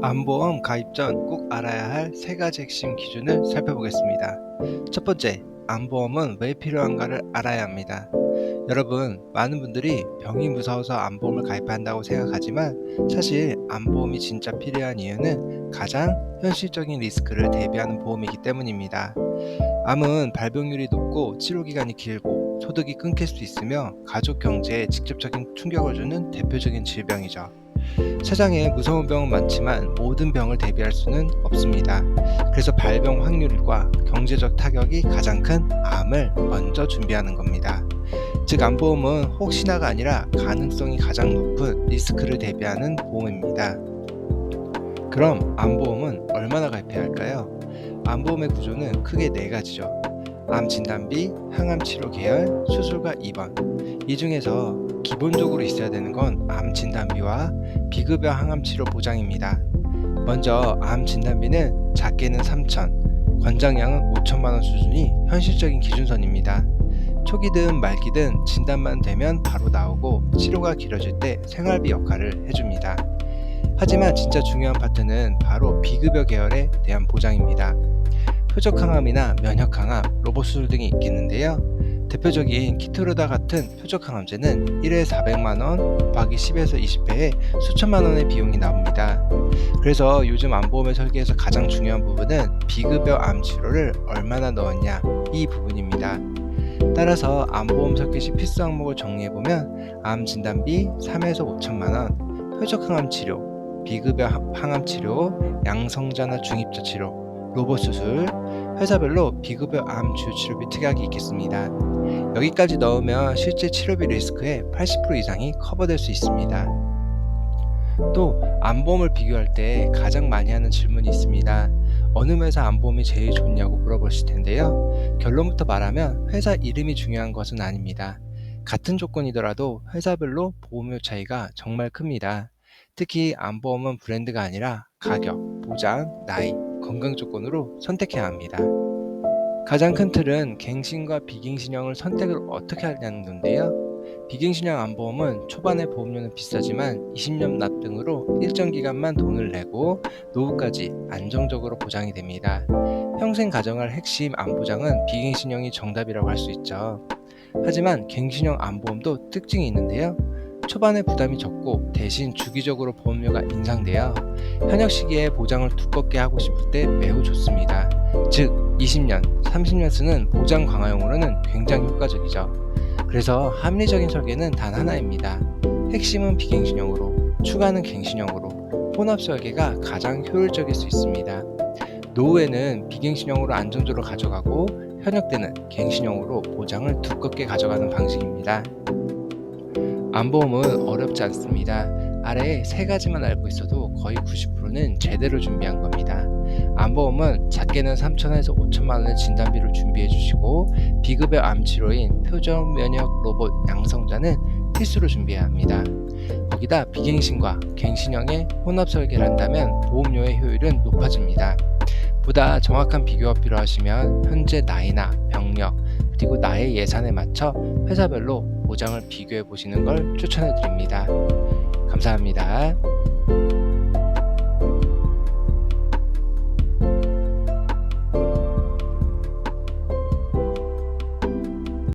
암보험 가입 전 꼭 알아야 할 세 가지 핵심 기준을 살펴보겠습니다. 첫 번째, 암보험은 왜 필요한가를 알아야 합니다. 여러분, 많은 분들이 병이 무서워서 암보험을 가입한다고 생각하지만 사실 암보험이 진짜 필요한 이유는 가장 현실적인 리스크를 대비하는 보험이기 때문입니다. 암은 발병률이 높고 치료기간이 길고 소득이 끊길 수 있으며 가족 경제에 직접적인 충격을 주는 대표적인 질병이죠. 세상에 무서운 병은 많지만 모든 병을 대비할 수는 없습니다. 그래서 발병 확률과 경제적 타격이 가장 큰 암을 먼저 준비하는 겁니다. 즉, 암보험은 혹시나가 아니라 가능성이 가장 높은 리스크를 대비하는 보험입니다. 그럼 암보험은 얼마나 가입해야 할까요? 암보험의 구조는 크게 네 가지죠. 암 진단비, 항암 치료 계열, 수술과 입원. 이 중에서 기본적으로 있어야 되는 건 암 진단비와 비급여 항암 치료 보장입니다. 먼저 암 진단비는 작게는 3천, 권장량은 5천만 원 수준이 현실적인 기준선입니다. 초기든 말기든 진단만 되면 바로 나오고 치료가 길어질 때 생활비 역할을 해줍니다. 하지만 진짜 중요한 파트는 바로 비급여 계열에 대한 보장입니다. 표적항암이나 면역항암, 로봇수술 등이 있겠는데요. 대표적인 키트루다 같은 표적항암제는 1회 400만원 곱하기 10에서 20회에 수천만원의 비용이 나옵니다. 그래서 요즘 암보험의 설계에서 가장 중요한 부분은 비급여 암 치료를 얼마나 넣었냐, 이 부분입니다. 따라서 암보험 설계 시 필수 항목을 정리해보면 암 진단비 3에서 5천만원, 표적항암 치료, 비급여 항암 치료, 양성자나 중입자 치료, 로봇 수술, 회사별로 비급여 암 주요 치료비 특약이 있겠습니다. 여기까지 넣으면 실제 치료비 리스크의 80% 이상이 커버될 수 있습니다. 또 암보험을 비교할 때 가장 많이 하는 질문이 있습니다. 어느 회사 암보험이 제일 좋냐고 물어보실 텐데요. 결론부터 말하면 회사 이름이 중요한 것은 아닙니다. 같은 조건이더라도 회사별로 보험료 차이가 정말 큽니다. 특히 암보험은 브랜드가 아니라 가격, 보장, 나이, 건강 조건으로 선택해야 합니다. 가장 큰 틀은 갱신과 비갱신형을 선택을 어떻게 하냐는 건데요. 비갱신형 암보험은 초반에 보험료는 비싸지만 20년 납 등으로 일정 기간만 돈을 내고 노후까지 안정적으로 보장이 됩니다. 평생 가정할 핵심 암보장은 비갱신형이 정답이라고 할 수 있죠. 하지만 갱신형 암보험도 특징이 있는데요. 초반에 부담이 적고 대신 주기적으로 보험료가 인상되어 현역 시기에 보장을 두껍게 하고 싶을 때 매우 좋습니다. 즉 20년, 30년 쓰는 보장 강화용으로는 굉장히 효과적이죠. 그래서 합리적인 설계는 단 하나입니다. 핵심은 비갱신형으로, 추가는 갱신형으로, 혼합 설계가 가장 효율적일 수 있습니다. 노후에는 비갱신형으로 안정적으로 가져가고 현역 때는 갱신형으로 보장을 두껍게 가져가는 방식입니다. 암보험은 어렵지 않습니다. 아래에 세 가지만 알고 있어도 거의 90%는 제대로 준비한 겁니다. 암보험은 작게는 3천에서 5천만 원의 진단비를 준비해 주시고 비급여 암치료인 표적 면역 로봇 양성자는 필수로 준비해야 합니다. 거기다 비갱신과 갱신형의 혼합 설계를 한다면 보험료의 효율은 높아집니다. 보다 정확한 비교가 필요하시면 현재 나이나 병력 그리고 나의 예산에 맞춰 회사별로 보장을 비교해 보시는 걸 추천해 드립니다. 감사합니다.